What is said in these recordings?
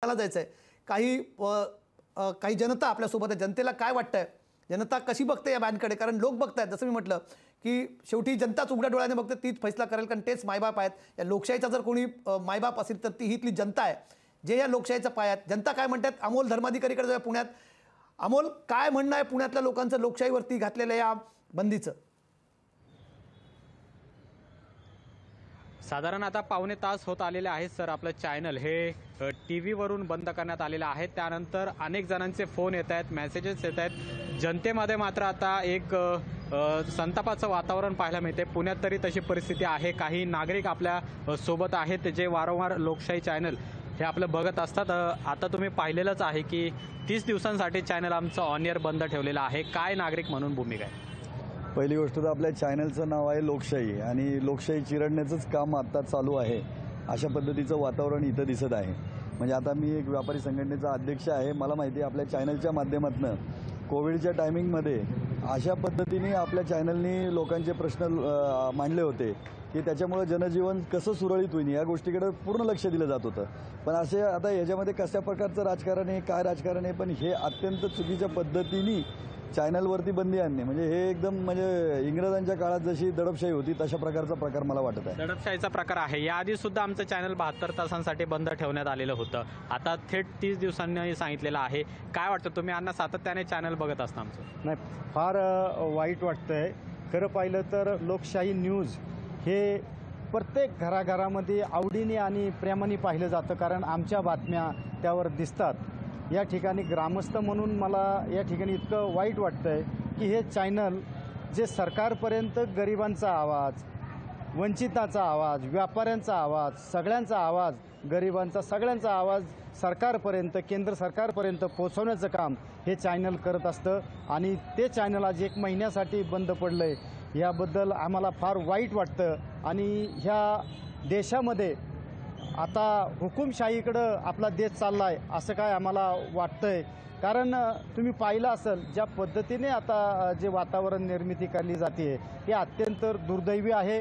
मला जायचं आहे काही जनता आपल्यासोबत आहे। जनतेला काय वाटतंय, जनता कशी बघते या बॅनकडे? कारण लोक बघतायत, जसं मी म्हटलं की शेवटी जनताच उघड्या डोळ्याने बघते, तीच फैसला करेल, कारण तेच मायबाप आहेत। या लोकशाहीचा जर कोणी मायबाप असेल तर ती हितली जनता आहे, जे या लोकशाहीचा पाय आहेत। जनता काय म्हणतात, अमोल धर्माधिकारीकडे जाऊया पुण्यात। अमोल, काय म्हणणं आहे पुण्यातल्या लोकांचं लोकशाहीवरती घातलेल्या या बंदीचं? साधारण आता पावणे तास होत आलेले आहेत सर, आपलं चॅनल हे TV वरून बंद करण्यात आलेलं आहे। त्यानंतर अनेक जणांचे फोन येत आहेत, मेसेजेस येत आहेत। जनतेमध्ये मात्र आता एक संतापाचं वातावरण पाहायला मिळते। पुण्यात तरी तशी परिस्थिती आहे। काही नागरिक आपल्या सोबत आहेत जे वारंवार लोकशाही चॅनल हे आपलं बघत असतात। आता तुम्ही पाहिलेलंच आहे की 30 दिवसांसाठी चॅनल आमचं ऑन एअर बंद ठेवलेलं आहे। काय नागरिक म्हणून भूमिका आहे? पहिली गोष्ट तर आपल्या चॅनलचं नाव आहे लोकशाही, आणि लोकशाही चिरडण्याचंच काम आता चालू आहे। अशा पद्धतीचं वातावरण इथं दिसत आहे। म्हणजे आता मी एक व्यापारी संघटनेचा अध्यक्ष आहे। मला माहिती आहे आपल्या चॅनलच्या माध्यमातून कोविडच्या टायमिंगमध्ये अशा पद्धतीने आपल्या चॅनलनी लोकांचे प्रश्न मांडले होते की त्याच्यामुळे जनजीवन कसं सुरळीत होईल या गोष्टीकडे पूर्ण लक्ष दिलं जात होतं। पण असे आता याच्यामध्ये कशा प्रकारचं राजकारण आहे, काय राजकारण आहे, पण हे अत्यंत चुकीच्या पद्धतीने चॅनलवरती बंदी आणणे म्हणजे हे एकदम म्हणजे इंग्रजांच्या काळात जशी दडपशाही होती तशा प्रकारचा प्रकार मला वाटत आहे। दडपशाहीचा प्रकार आहे। याआधी सुद्धा आमचं चॅनल 72 तासांसाठी बंद ठेवण्यात आलेलं होतं, आता थेट 30 दिवसांनी सांगितलेलं आहे। काय वाटतं, तुम्ही यांना सातत्याने चॅनल बघत असता आमचं? नाही, फार वाईट वाटतंय। खरं पाहिलं तर लोकशाही न्यूज हे प्रत्येक घराघरामध्ये आवडीने आणि प्रेमाने पाहिलं जातं, कारण आमच्या बातम्या त्यावर दिसतात। या ठिकाणी ग्रामस्थ म्हणून मला या ठिकाणी इतकं वाईट वाटतंय की हे चॅनल जे सरकारपर्यंत गरिबांचा आवाज, वंचिताचा आवाज, व्यापाऱ्यांचा आवाज, सगळ्यांचा आवाज, गरिबांचा सगळ्यांचा आवाज सरकारपर्यंत, केंद्र सरकारपर्यंत पोहोचवण्याचं काम हे चॅनल करत असतं। आणि ते चॅनल आज 1 महिन्यासाठी बंद पडलंय, याबद्दल आम्हाला फार वाईट वाटतं। आणि ह्या देशामध्ये आता हुकुमशाहीकडं आपला देश चालला आहे असं काय आम्हाला वाटतंय। कारण तुम्ही पाहिलं असेल ज्या पद्धतीने आता जे वातावरण निर्मिती केली जाते हे अत्यंत दुर्दैवी आहे।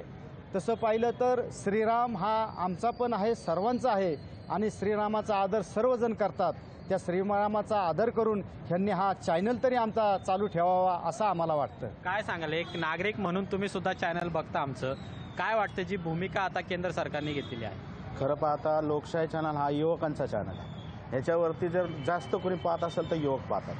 तसं पाहिलं तर श्रीराम हा आमचा पण आहे, सर्वांचा आहे, आणि श्रीरामाचा आदर सर्वजण करतात। त्या श्रीरामाचा आदर करून ह्यांनी हा चॅनल तरी आमचा चालू ठेवावा असं आम्हाला वाटतं। काय सांगाल, एक नागरिक म्हणून तुम्ही सुद्धा चॅनल बघता आमचं, काय वाटतं जी भूमिका आता केंद्र सरकारने घेतलेली आहे? खरं पाहता लोकशाही चॅनल हा युवकांचा चॅनल आहे। ह्याच्यावरती जर जास्त कोणी पाहत असेल तर युवक पाहतात।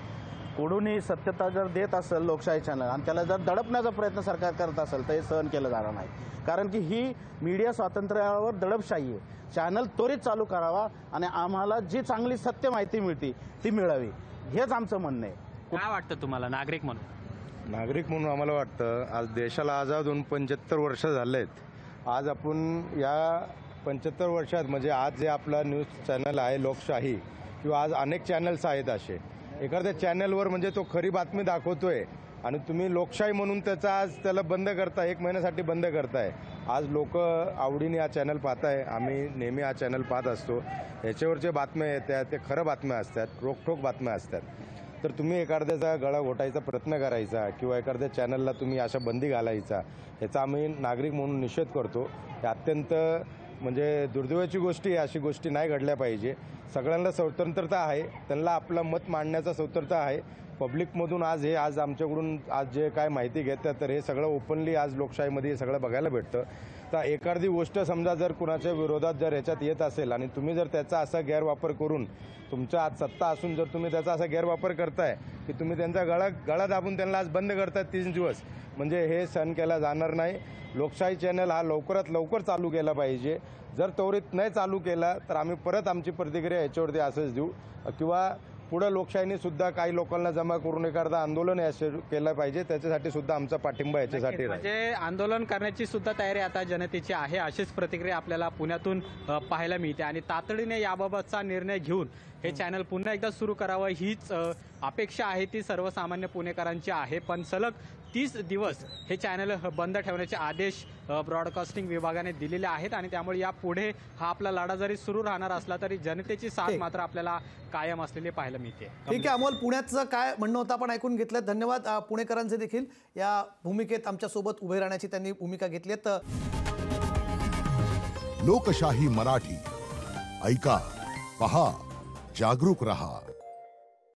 कोणीही सत्यता जर देत असेल लोकशाही चॅनल आणि त्याला जर दडपण्याचा प्रयत्न सरकार करत असेल तर हे सहन केलं जाणार नाही, कारण की ही मीडिया स्वातंत्र्यावर दडपशाही आहे। चॅनल त्वरित चालू करावा आणि आम्हाला जी चांगली सत्य माहिती मिळते ती मिळावी, हेच आमचं म्हणणं आहे। काय वाटतं तुम्हाला नागरिक म्हणून? नागरिक म्हणून आम्हाला वाटतं आज देशाला आझाद होऊन 75 वर्ष झालेत। आज आपण या 75 वर्षात म्हणजे आज जे आपला न्यूज चॅनल आहे लोकशाही, किंवा आज अनेक चॅनल्स आहेत असे, एखाद्या चॅनलवर म्हणजे तो खरी बातमी दाखवतोय आणि तुम्ही लोकशाही म्हणून त्याला बंद करताय, 1 महिन्यासाठी बंद करताय। आज लोक आवडीने हा चॅनल पाहताय, आम्ही नेहमी हा चॅनल पाहत असतो। याच्यावरचे बातम्या येतात ते खरं बातम्या असतात, रोखठोक बातम्या असतात। तर तुम्ही एखाद्याचा गळा घोटायचा प्रयत्न करायचा किंवा एखाद्या चॅनलला तुम्ही अशा बंदी घालायचा, याचा आम्ही नागरिक म्हणून निषेध करतो। हे अत्यंत म्हणजे दुर्दैवाची गोष्टी आहे, अशी गोष्टी नाही घडल्या पाहिजे। सगळ्यांना स्वतंत्रता आहे, त्यांना आपलं मत मांडण्याचा स्वतंत्रता आहे। पब्लिकमधून आज आमच्याकडून आज जे काय माहिती घेतात तर हे सगळं ओपनली आज लोकशाहीमध्ये हे सगळं बघायला भेटतं। तर एखादी गोष्ट समजा जर कुणाच्या विरोधात जर ह्याच्यात येत असेल आणि तुम्ही जर त्याचा असा गैरवापर करून, तुमच्या आज सत्ता असून जर तुम्ही त्याचा असा गैरवापर करताय की तुम्ही त्यांचा गळा दाबून त्यांना आज बंद करताय 30 दिवस, म्हणजे हे सहन केला जाणार नाही। लोकशाही चॅनल हा लवकरात लवकर चालू केला पाहिजे। जर त्वरित नाही चालू केला तर आम्ही परत आमची प्रतिक्रिया याच्यावरती असंच देऊ, किंवा पुढे लोकशाहीने सुद्धा काही लोकांना जमा करून एखादा आंदोलन केलं पाहिजे, त्याच्यासाठी सुद्धा आमचा पाठिंबा याच्यासाठी राहील। म्हणजे आंदोलन करण्याची सुद्धा तयारी आता जनतेची आहे, अशीच प्रतिक्रिया आपल्याला पुण्यातून पाहायला मिळते। आणि तातडीने याबाबतचा निर्णय घेऊन हे चॅनल पुन्हा एकदा सुरू करावं हीच अपेक्षा आहे, ती सर्वसामान्य पुणेकरांची आहे। पण सलग 30 दिवस हे चॅनल बंद ठेवण्याचे आदेश ब्रॉडकास्टिंग विभागाने दिलेले आहेत आणि त्यामुळे यापुढे हा आपला लढा जरी सुरू राहणार असला तरी जनतेची साथ मात्र आपल्याला कायम असलेली पाहायला मिळते। ठीक आहे अमोल, पुण्याचं काय म्हणणं होतं आपण ऐकून घेतलं, धन्यवाद। पुणेकरांचे देखील या भूमिकेत आमच्यासोबत उभे राहण्याची त्यांनी भूमिका घेतली आहे। लोकशाही मराठी ऐका, पहा, जागरूक रहा.